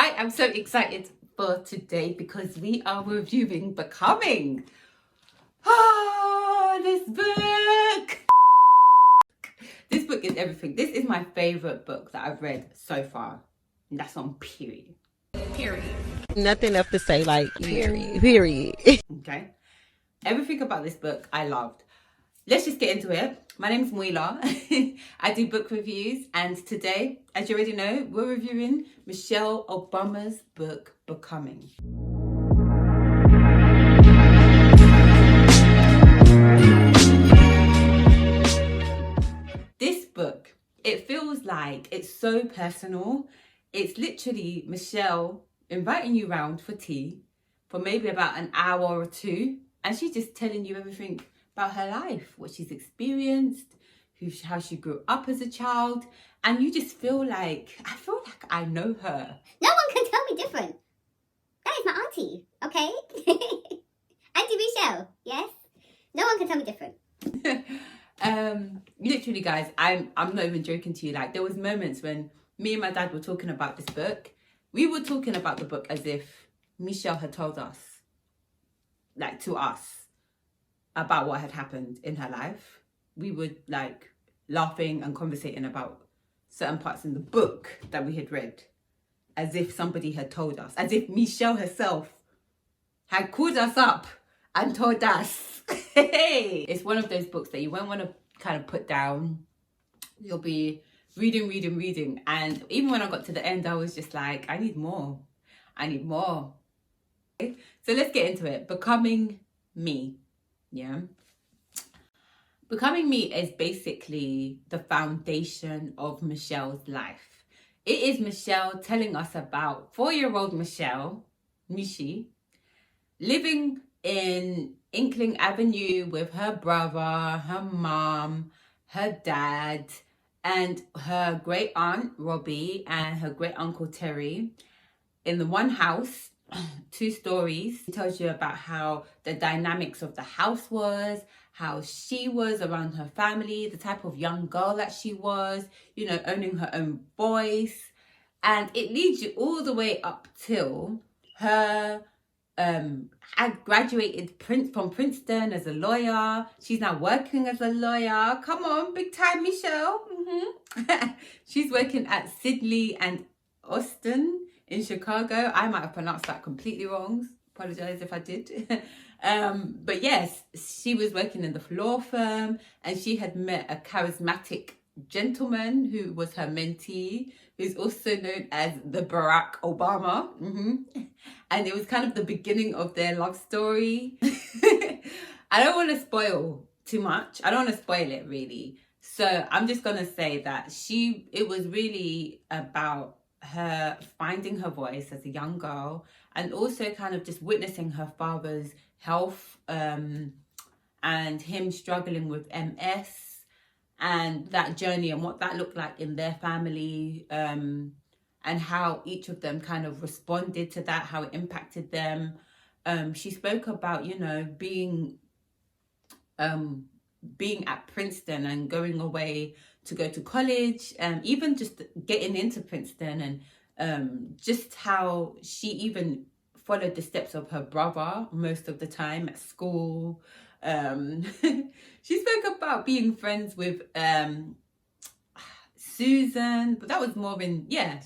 I am so excited for today because we are reviewing Becoming. This book. This book is everything. This is my favorite book that I've read so far. And that's on period. Period. Nothing left to say, like, period. Okay. Everything about this book I loved. Let's just get into it. My name is Mwila. I do book reviews, and today, as you already know, we're reviewing Michelle Obama's book, Becoming. This book, it feels like it's so personal. It's literally Michelle inviting you round for tea for maybe about an hour or two, and she's just telling you everything about her life, what she's experienced, how she grew up as a child, and you just feel like, I feel like I know her. No one can tell me different. That is my auntie, okay? Auntie Michelle, yes? No one can tell me different. Literally, guys, I'm not even joking to you. Like, there was moments when me and my dad were talking about this book. We were talking about the book as if Michelle had told us, like, to us, about what had happened in her life. We were like laughing and conversating about certain parts in the book that we had read, as if somebody had told us, as if Michelle herself had called us up and told us. It's one of those books that you won't want to kind of put down. You'll be reading, and even when I got to the end, I was just like, I need more. Okay? So let's get into it. Becoming Me. Yeah. Becoming Me is basically the foundation of Michelle's life. It is Michelle telling us about 4-year-old Mishi, living in Inkling Avenue with her brother, her mom, her dad, and her great aunt Robbie and her great uncle Terry in the one house. 2 stories. It tells you about how the dynamics of the house was, how she was around her family, the type of young girl that she was, you know, owning her own voice. And it leads you all the way up till her had graduated from Preston as a lawyer. She's now working as a lawyer. Come on, big time, Michelle. She's working at Sidley and Austin in Chicago. I might have pronounced that completely wrong. Apologize if I did. But yes, she was working in the law firm, and she had met a charismatic gentleman who was her mentee, who's also known as the Barack Obama. And it was kind of the beginning of their love story. I don't want to spoil too much. I don't want to spoil it really. So I'm just going to say that it was really about her finding her voice as a young girl, and also kind of just witnessing her father's health and him struggling with MS, and that journey and what that looked like in their family, and how each of them kind of responded to that, how it impacted them. She spoke about, you know, being at Princeton and going away to go to college, even just getting into Princeton, and just how she even followed the steps of her brother most of the time at school. She spoke about being friends with Susan, but that was more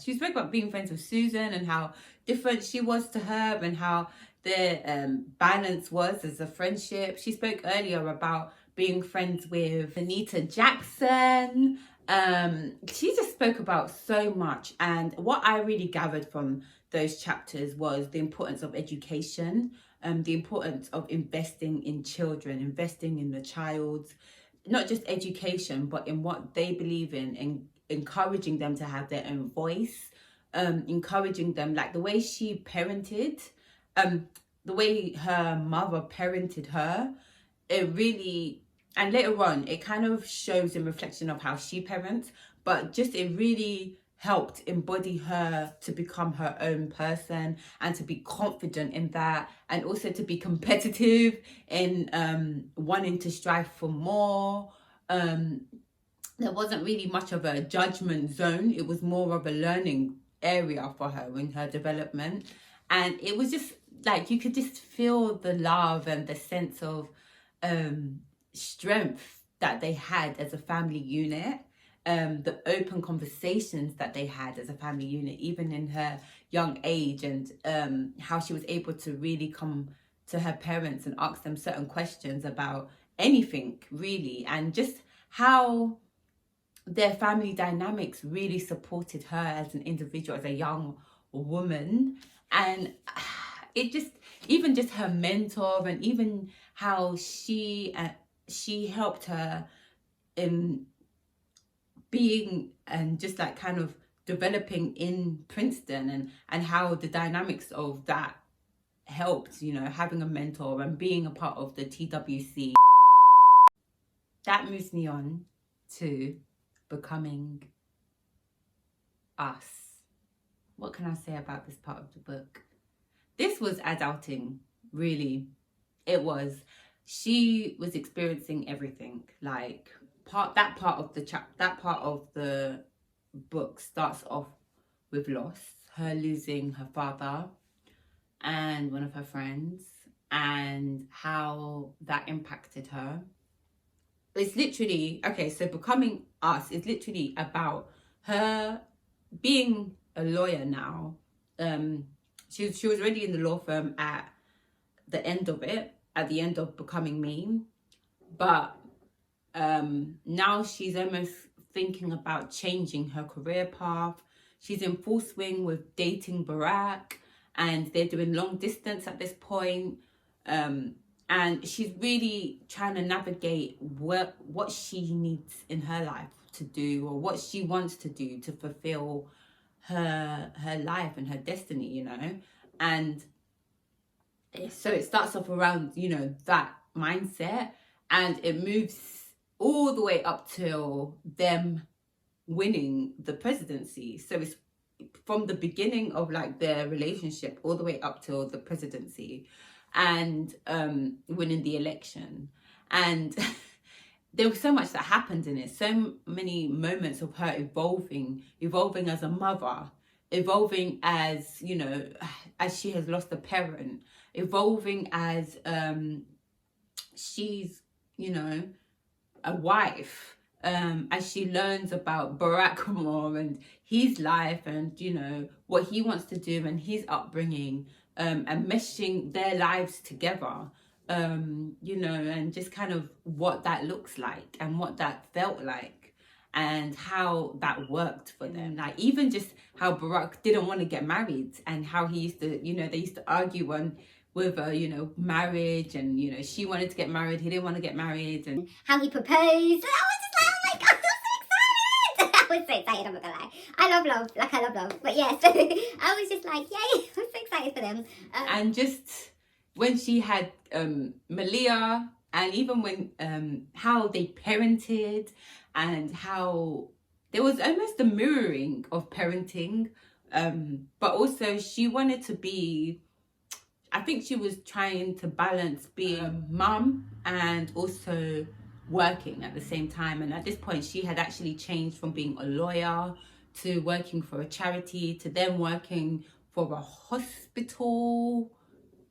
she spoke about being friends with Susan and how different she was to her, and how their balance was as a friendship. She spoke earlier about being friends with Anita Jackson. She just spoke about so much, and what I really gathered from those chapters was the importance of education, the importance of investing in children, investing in the child's, not just education, but in what they believe in, and encouraging them to have their own voice, encouraging them, like the way she parented, the way her mother parented her. It really, and later on, it kind of shows in reflection of how she parents, but just it really helped embody her to become her own person and to be confident in that, and also to be competitive in wanting to strive for more. There wasn't really much of a judgment zone. It was more of a learning area for her in her development. And it was just like, you could just feel the love and the sense of strength that they had as a family unit. The open conversations that they had as a family unit, even in her young age, and how she was able to really come to her parents and ask them certain questions about anything really, and just how their family dynamics really supported her as an individual, as a young woman. And it just, even just her mentor, and even how she helped her in being and just like kind of developing in Princeton, and how the dynamics of that helped, you know, having a mentor and being a part of the TWC. That moves me on to becoming us. What can I say about this part of the book? This was adulting, really. It was. She was experiencing everything. Like that part of the book starts off with loss, her losing her father and one of her friends, and how that impacted her. It's literally, okay, so becoming us is literally about her being a lawyer now. She was already in the law firm at the end of Becoming Me, but now she's almost thinking about changing her career path. She's in full swing with dating Barack, and they're doing long distance at this point. And she's really trying to navigate what she needs in her life to do, or what she wants to do to fulfill her life and her destiny, you know. And so it starts off around, you know, that mindset, and it moves all the way up till them winning the presidency. So it's from the beginning of like their relationship all the way up till the presidency, and winning the election. And there was so much that happened in it, so many moments of her evolving as a mother, evolving as, you know, as she has lost a parent, evolving as she's, you know, a wife, as she learns about Barack more and his life, and, you know, what he wants to do and his upbringing, and meshing their lives together, you know, and just kind of what that looks like and what that felt like, and how that worked for them. Like even just how Barack didn't want to get married, and how he used to, you know, they used to argue with you know, marriage, and, you know, she wanted to get married, he didn't want to get married, and how he proposed. And I was just like, oh my god, I'm so excited. I was so excited, I'm not gonna lie. I love love. But yeah, so I was just like, yay, I'm so excited for them. And just when she had Mwila, and even when how they parented, and how there was almost a mirroring of parenting, but also she wanted to be, I think she was trying to balance being mum and also working at the same time. And at this point, she had actually changed from being a lawyer to working for a charity, to then working for a hospital.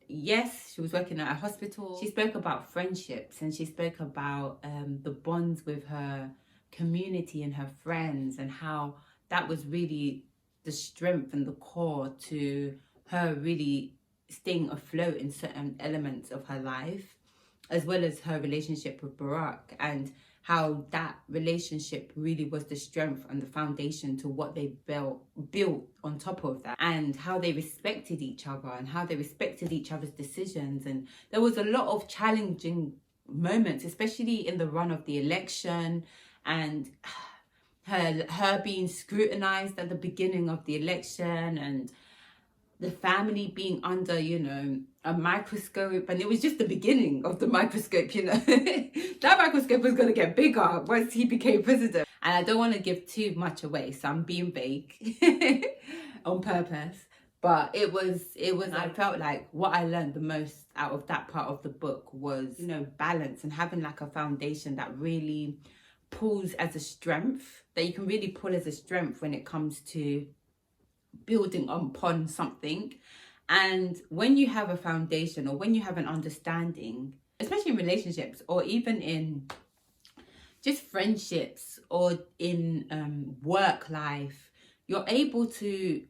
Yes, she was working at a hospital. She spoke about friendships, and she spoke about the bonds with her community and her friends, and how that was really the strength and the core to her really staying afloat in certain elements of her life, as well as her relationship with Barack, and how that relationship really was the strength and the foundation to what they built on top of that, and how they respected each other and how they respected each other's decisions. And there was a lot of challenging moments, especially in the run of the election, and her being scrutinized at the beginning of the election, and the family being under, you know, a microscope. And it was just the beginning of the microscope, you know. That microscope was going to get bigger once he became president. And I don't want to give too much away, so I'm being vague on purpose. But it was, I felt like what I learned the most out of that part of the book was, you know, balance, and having like a foundation that really pulls as a strength, that you can really pull as a strength when it comes to building upon something. And when you have a foundation, or when you have an understanding, especially in relationships, or even in just friendships, or in work life, you're able to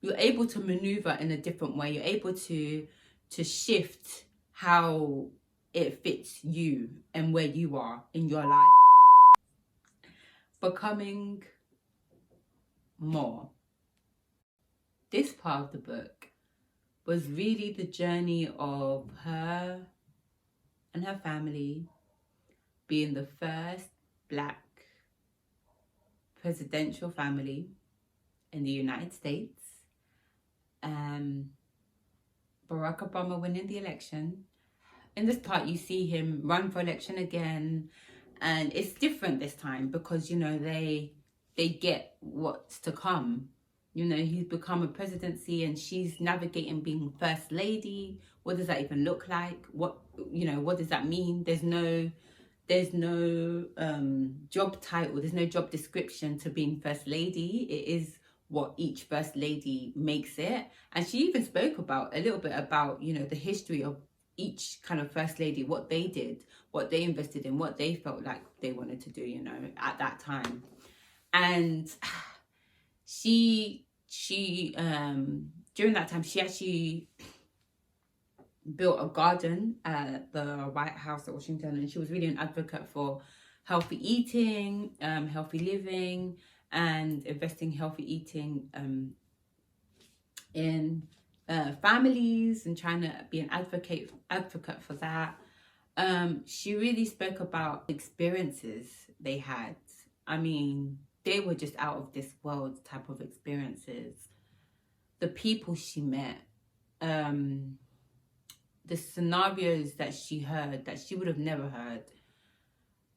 maneuver in a different way. You're able to shift how it fits you and where you are in your life. Becoming more. This part of the book was really the journey of her and her family being the first Black presidential family in the United States. Barack Obama winning the election. In this part, you see him run for election again, and it's different this time because, you know, they get what's to come. You know, he's become a presidency and she's navigating being first lady. What does that even look like? What does that mean? There's no job title, there's no job description to being first lady. It is what each first lady makes it. And she even spoke about a little bit about, you know, the history of each kind of first lady, what they did, what they invested in, what they felt like they wanted to do, you know, at that time. And she during that time, she actually built a garden at the White House at Washington, and she was really an advocate for healthy eating, healthy living, and investing healthy eating in families, and trying to be an advocate for that. She really spoke about experiences they had. I mean, they were just out of this world type of experiences. The people she met, the scenarios that she heard that she would have never heard.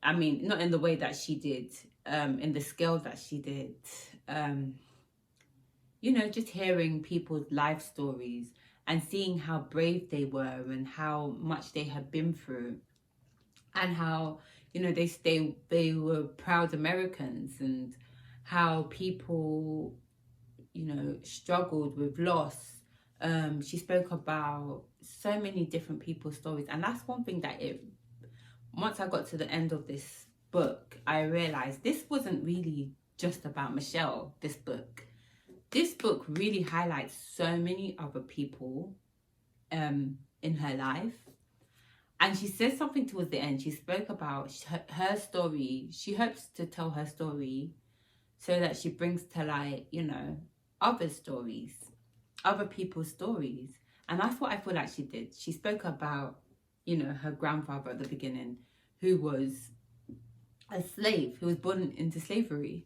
I mean, not in the way that she did, in the scale that she did. You know, just hearing people's life stories and seeing how brave they were and how much they had been through, and how, you know, they were proud Americans, and how people, you know, struggled with loss. She spoke about so many different people's stories, and that's one thing that once I got to the end of this book, I realized this wasn't really just about Michelle. This book really highlights so many other people in her life. And she said something towards the end. She spoke about her story. She hopes to tell her story so that she brings to light, you know, other stories, other people's stories. And that's what I feel like she did. She spoke about, you know, her grandfather at the beginning, who was a slave, who was born into slavery,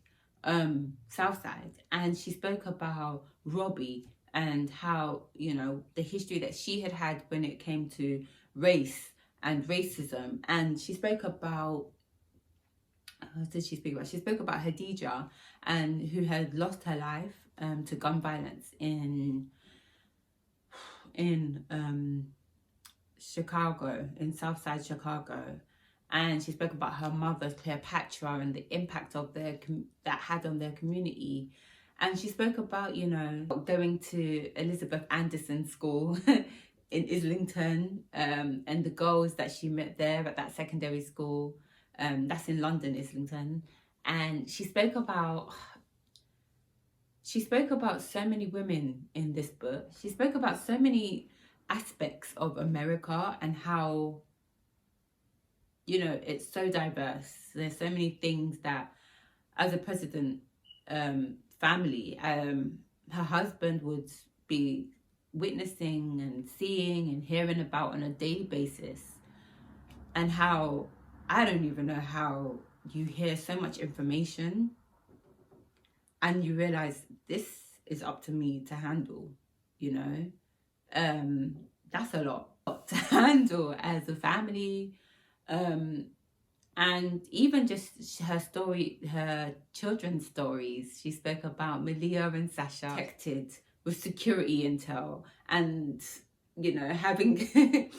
Southside. And she spoke about Robbie and how, you know, the history that she had when it came to race and racism. And she spoke about, what did she speak about? She spoke about Khadija, and who had lost her life to gun violence in Chicago, in Southside Chicago. And she spoke about her mother, Cleopatra, and the impact of that had on their community. And she spoke about, you know, going to Elizabeth Anderson School in Islington, and the girls that she met there at that secondary school. That's in London, Islington. And she spoke about so many women in this book. She spoke about so many aspects of America and how, you know, it's so diverse. There's so many things that, as a president family, her husband would be witnessing and seeing and hearing about on a daily basis. And how, I don't even know how you hear so much information and you realize this is up to me to handle, you know. That's a lot to handle as a family. And even just her story, her children's stories. She spoke about Malia and Sasha protected with security intel, and, you know, having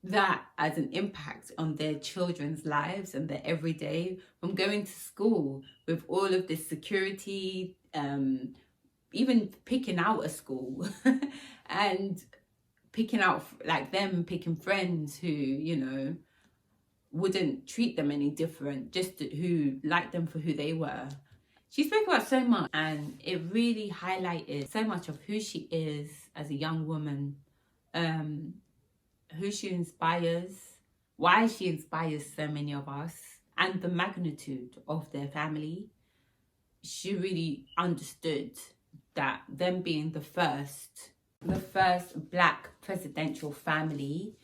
that as an impact on their children's lives and their everyday, from going to school with all of this security even picking out a school and picking out like them picking friends who, you know, wouldn't treat them any different, just who liked them for who they were. She spoke about so much, and it really highlighted so much of who she is as a young woman, who she inspires, why she inspires so many of us, and the magnitude of their family. She really understood that them being the first Black presidential family,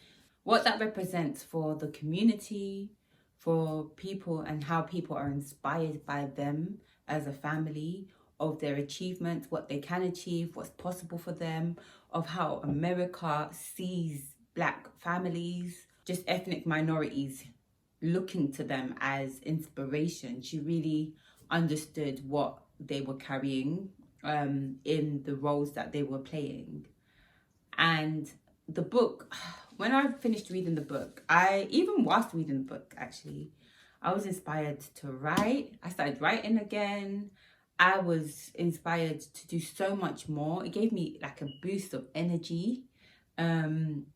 what that represents for the community, for people, and how people are inspired by them as a family, of their achievements, what they can achieve, what's possible for them, of how America sees Black families, just ethnic minorities, looking to them as inspiration. She really understood what they were carrying in the roles that they were playing. And the book, when I finished reading the book, even whilst reading the book, actually, I was inspired to write. I started writing again. I was inspired to do so much more. It gave me like a boost of energy. And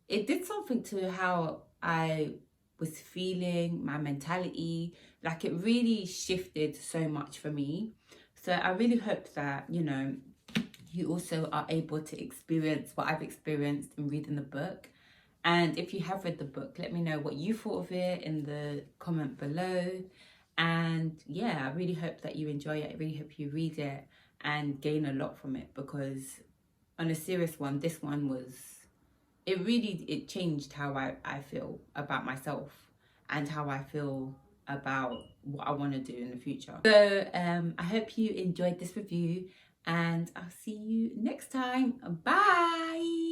it did something to how I was feeling, my mentality. Like, it really shifted so much for me. So I really hope that, you know, you also are able to experience what I've experienced in reading the book. And if you have read the book, let me know what you thought of it in the comment below. And yeah, I really hope that you enjoy it. I really hope you read it and gain a lot from it, because on a serious one, this one was, it changed how I feel about myself and how I feel about what I want to do in the future. So I hope you enjoyed this review, and I'll see you next time. Bye.